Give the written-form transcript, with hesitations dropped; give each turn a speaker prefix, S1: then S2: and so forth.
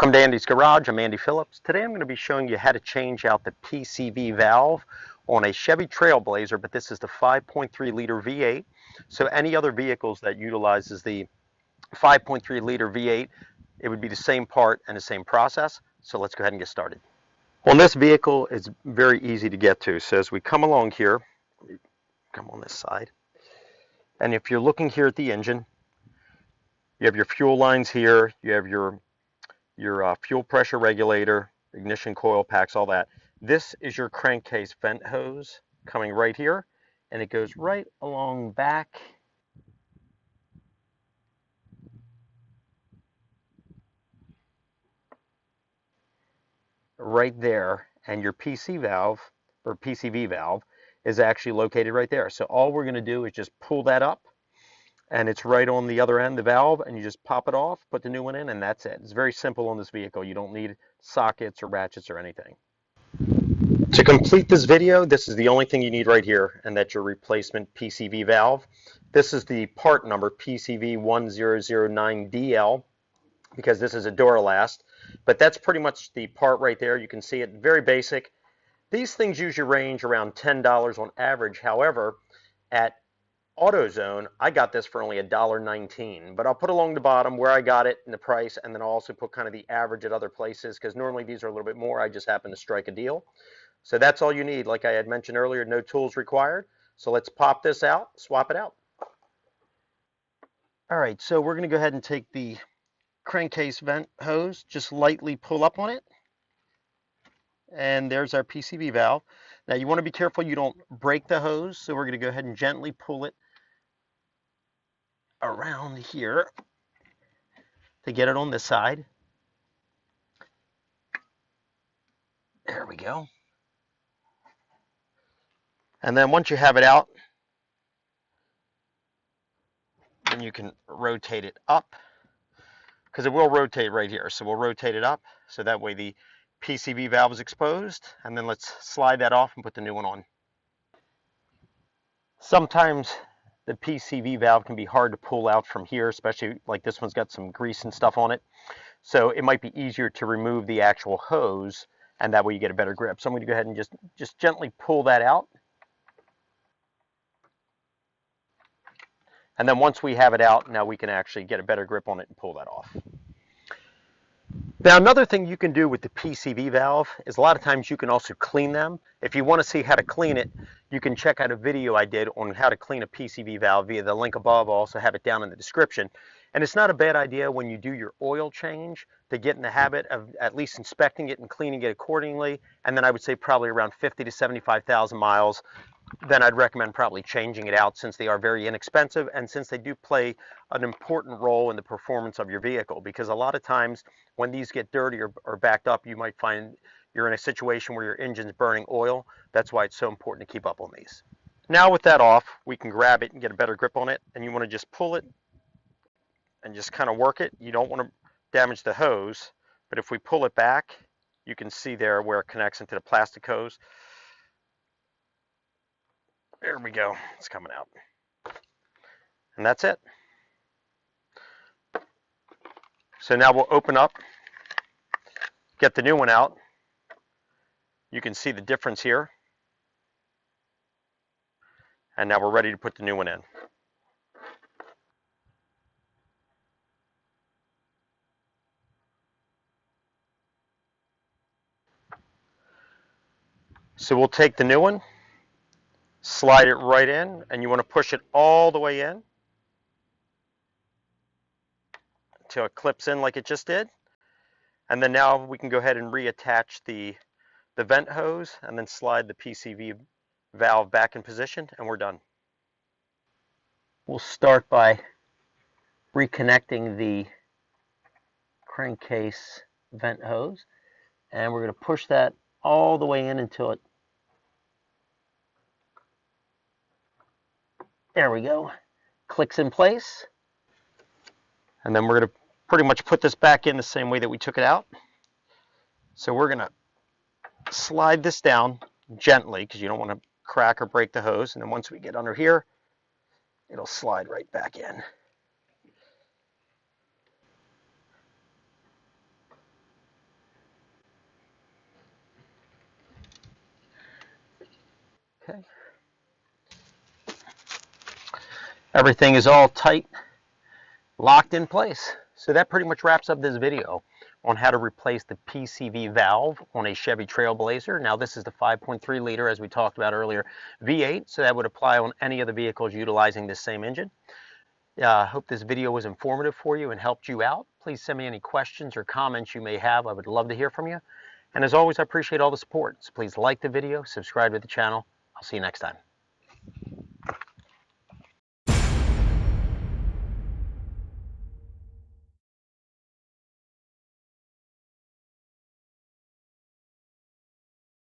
S1: Welcome to Andy's Garage. I'm Andy Phillips. Today I'm going to be showing you how to change out the PCV valve on a Chevy Trailblazer, but this is the 5.3 liter V8. So any other vehicles that utilizes the 5.3 liter V8, it would be the same part and the same process. So let's go ahead and get started. On this vehicle, it's very easy to get to. So as we come along here, come on this side, and if you're looking here at the engine, you have your fuel lines here, you have your fuel pressure regulator, ignition coil packs, all that. This is your crankcase vent hose coming right here, and it goes right along back right there, and your PC valve or PCV valve is actually located right there. So all we're going to do is just pull that up, and it's right on the other end, the valve, and you just pop it off, put the new one in, and that's it. It's very simple on this vehicle. You don't need sockets or ratchets or anything. To complete this video, this is the only thing you need right here, and that's your replacement PCV valve. This is the part number PCV1009DL, because this is a Duralast, but that's pretty much the part right there. You can see it, very basic. These things usually range around $10 on average. However, at AutoZone, I got this for only $1.19, but I'll put along the bottom where I got it and the price, and then I'll also put kind of the average at other places, because normally these are a little bit more. I just happen to strike a deal. So that's all you need. Like I had mentioned earlier, no tools required. So let's pop this out, swap it out. All right, so we're going to go ahead and take the crankcase vent hose, just lightly pull up on it, and there's our PCV valve. Now you want to be careful you don't break the hose, so we're going to go ahead and gently pull it around here to get it on this side. There we go. And then once you have it out, then you can rotate it up, because it will rotate right here. So we'll rotate it up so that way the PCV valve is exposed, and then let's slide that off and put the new one on. Sometimes the PCV valve can be hard to pull out from here, especially like this one's got some grease and stuff on it. So it might be easier to remove the actual hose, and that way you get a better grip. So I'm going to go ahead and just gently pull that out. And then once we have it out, now we can actually get a better grip on it and pull that off. Now another thing you can do with the PCV valve is a lot of times you can also clean them. If you want to see how to clean it, you can check out a video I did on how to clean a PCV valve via the link above. I'll also have it down in the description. And it's not a bad idea when you do your oil change to get in the habit of at least inspecting it and cleaning it accordingly. And then I would say probably around 50 to 75,000 miles. Then I'd recommend probably changing it out, since they are very inexpensive and since they do play an important role in the performance of your vehicle. Because a lot of times when these get dirty or backed up, you might find you're in a situation where your engine's burning oil. That's why it's so important to keep up on these. Now with that off, we can grab it and get a better grip on it, and you want to just pull it and just kind of work it. You don't want to damage the hose, but if we pull it back, you can see there where it connects into the plastic hose. There we go, it's coming out. And that's it. So now we'll open up, get the new one out. You can see the difference here. And now we're ready to put the new one in. So we'll take the new one, slide it right in, and you want to push it all the way in until it clips in like it just did. And then now we can go ahead and reattach the vent hose and then slide the PCV valve back in position, and we're done. We'll start by reconnecting the crankcase vent hose, and we're going to push that all the way in until it, there we go, clicks in place. And then we're going to pretty much put this back in the same way that we took it out. So we're going to slide this down gently, because you don't want to crack or break the hose. And then once we get under here, it'll slide right back in. Okay. Everything is all tight, locked in place. So that pretty much wraps up this video on how to replace the PCV valve on a Chevy Trailblazer. Now this is the 5.3 liter, as we talked about earlier, V8, so that would apply on any of the vehicles utilizing this same engine. I hope this video was informative for you and helped you out. Please send me any questions or comments you may have. I would love to hear from you. And as always, I appreciate all the support. So please like the video, subscribe to the channel. I'll see you next time.